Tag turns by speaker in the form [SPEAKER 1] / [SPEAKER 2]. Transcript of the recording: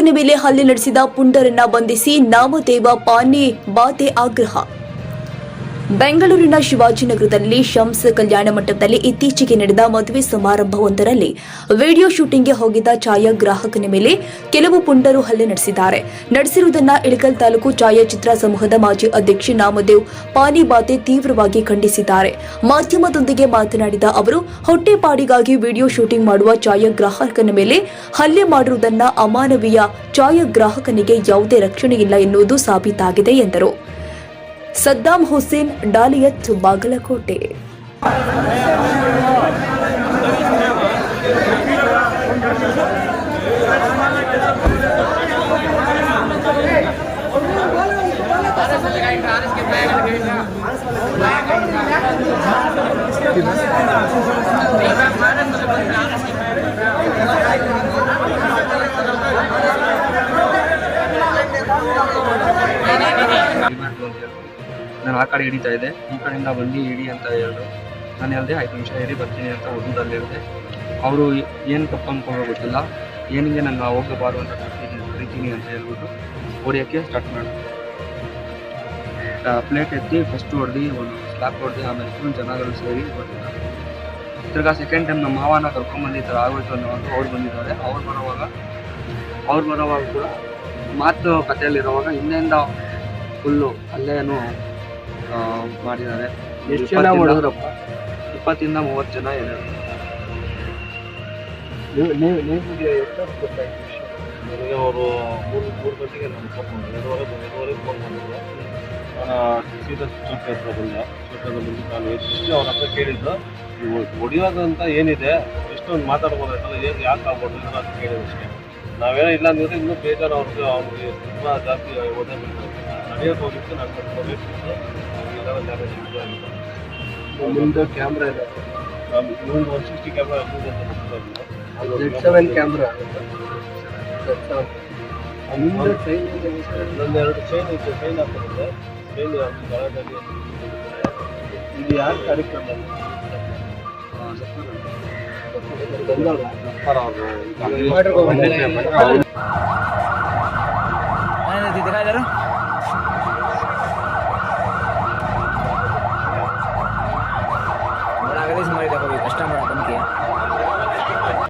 [SPEAKER 1] ಗ್ರಾಹಕನ ಮೇಲೆ ಹಲ್ಲೆ ನಡೆಸಿದ ಪುಂಡರನ್ನ ಬಂಧಿಸಿ ನಾಮದೇವ ಪಾನಿ ಬಾತೆ ಆಗ್ರಹ. ಬೆಂಗಳೂರಿನ ಶಿವಾಜಿನಗರದಲ್ಲಿ ಶಮ್ಸ್ ಕಲ್ಯಾಣ ಮಂಟಪದಲ್ಲಿ ಇತ್ತೀಚೆಗೆ ನಡೆದ ಮದುವೆ ಸಮಾರಂಭವೊಂದರಲ್ಲಿ ವಿಡಿಯೋ ಶೂಟಿಂಗ್ಗೆ ಹೋಗಿದ್ದ ಛಾಯಾಗ್ರಾಹಕನ ಮೇಲೆ ಕೆಲವು ಪುಂಡರು ಹಲ್ಲೆ ನಡೆಸಿರುವುದನ್ನು ಇಳಕಲ್ ತಾಲೂಕು ಛಾಯಾಚಿತ್ರ ಸಮೂಹದ ಮಾಜಿ ಅಧ್ಯಕ್ಷ ನಾಮದೇವ್ ಪಾನಿಬಾತೆ ತೀವ್ರವಾಗಿ ಖಂಡಿಸಿದ್ದಾರೆ. ಮಾಧ್ಯಮದೊಂದಿಗೆ ಮಾತನಾಡಿದ ಅವರು, ಹೊಟ್ಟೆಪಾಡಿಗಾಗಿ ವಿಡಿಯೋ ಶೂಟಿಂಗ್ ಮಾಡುವ ಛಾಯಾಗ್ರಾಹಕನ ಮೇಲೆ ಹಲ್ಲೆ ಮಾಡಿರುವುದನ್ನು ಅಮಾನವೀಯ. ಛಾಯಾಗ್ರಾಹಕನಿಗೆ ಯಾವುದೇ ರಕ್ಷಣೆ ಇಲ್ಲ ಎನ್ನುವುದು ಸಾಬೀತಾಗಿದೆ ಎಂದರು. ಸದ್ದಾಂ ಹುಸೇನ್, ಡಾಲಿಯತ್, ಬಾಗಲಕೋಟೆ.
[SPEAKER 2] ನಾನು ಆ ಕಡೆ ಹಿಡಿತಾ ಇದ್ದೆ, ಈ ಕಡೆಯಿಂದ ಬಂದು ಹಿಡಿ ಅಂತ ಹೇಳಿದ್ರು. ನಾನು ಹೇಳಿದೆ 5 ನಿಮಿಷ ಹಿಡಿ ಬರ್ತೀನಿ ಅಂತ ಉರ್ದುದಲ್ಲಿ ಹೇಳಿದೆ. ಅವರು ಏನು ತಪ್ಪು ಅಂದ್ಕೊಳ್ಳೋ ಗೊತ್ತಿಲ್ಲ, ಏನಿಗೆ ನಾನು ಹೋಗಬಾರ್ದು ಅಂತ ಕರಿತೀನಿ ಅಂತ ಹೇಳ್ಬಿಟ್ಟು ಹೊಡಿಯೋಕ್ಕೆ ಸ್ಟಾರ್ಟ್ ಮಾಡಿದ್ರು. ಪ್ಲೇಟ್ ಎತ್ತಿ ಫಸ್ಟ್ ಹೊಡೆದು ಒಂದು ಸ್ಲಾಪ್ ಹೊಡೆದು ಆಮೇಲೆ ಫುಲ್ ಜನಗಳು ಸೇರಿ ಹೊಡೆದಿದ್ದಾರೆ. ತಿರ್ಗಾ ಸೆಕೆಂಡ್ ಟೈಮ್ ನಮ್ಮ ಮಾವನ ಕರ್ಕೊಂಡ್ಬಂದು ಈ ಥರ ಆಗೋಯ್ತು ಅನ್ನೋವಾಗ ಅವ್ರು ಬಂದಿದ್ದಾರೆ. ಅವ್ರು ಬರೋವಾಗ ಕೂಡ ಮಾತು ಕಥೆಯಲ್ಲಿರೋವಾಗ ಹಿಂದೆಯಿಂದ ಫುಲ್ಲು ಅಲ್ಲೇನು ಮಾಡಿದ್ದಾರೆ. ಎಷ್ಟು ಜನ ಮಾಡಿದ್ರಪ್ಪ? 20-30 ಜನ ಇದ್ದಾರೆ.
[SPEAKER 3] ನಿಮಗೆ ಎಷ್ಟೊತ್ತು ಗೊತ್ತಾಯ್ತು ವಿಷಯ? ನನಗೆ ಅವರು 3 ಗಂಟೆಗೆ ನಾನು ಕರ್ಕೊಂಡು 2:30 ಫೋನ್ ಮಾಡಿದ್ರು. ನಾನು ಸೀದಾ ಚೌಕ ಹತ್ರ ಬಂದೆ. ಚೌಕದಲ್ಲಿ ನಾನು ಎಷ್ಟು ಅವ್ರ ಹತ್ರ ಕೇಳಿದ್ದು, ನೀವು ಹೊಡಿಯೋದಂತ ಏನಿದೆ, ಎಷ್ಟೊಂದು ಮಾತಾಡ್ಬೋದಾಯ್ತಲ್ಲ, ಯಾಕೆ ಆಗ್ಬೋದು ಅಂತ ಕೇಳಿದ್ರು ಅಷ್ಟೇ. ನಾವೇನೋ ಇಲ್ಲ ಅಂದಿದ್ರೆ ಇನ್ನೂ ಬೇಜಾರು ಅವ್ರಿಗೆ ತುಂಬ ಜಾಸ್ತಿ ಓದೇ ಬೇಕು. ನಡೆಯೋಕೆ ಹೋಗಿತ್ತು, ನಾನು ಕರ್ಕೋಬೇಕಿತ್ತು. ಇದೆಲ್ಲ ಡ್ಯಾಮೇಜ್ ಆಗಿತ್ತು.
[SPEAKER 2] ಮುಂದೆ ಕ್ಯಾಮ್ರಾ ಇದೆ,
[SPEAKER 3] ಒಂದು 160 ಕ್ಯಾಮ್ರಾ
[SPEAKER 2] Z7 ಕ್ಯಾಮ್ರಾ.
[SPEAKER 3] ನಂದು 2 ಚೈನ್ ಇತ್ತು, ಚೈನ್ ಹಾಕಿರುತ್ತೆ. ಚೈನ್ ಗಲಾಟೆಯಲ್ಲಿ ಇದು ಯಾರು ಕಾರ್ಯಕ್ರಮ
[SPEAKER 4] दिखाई दे रहा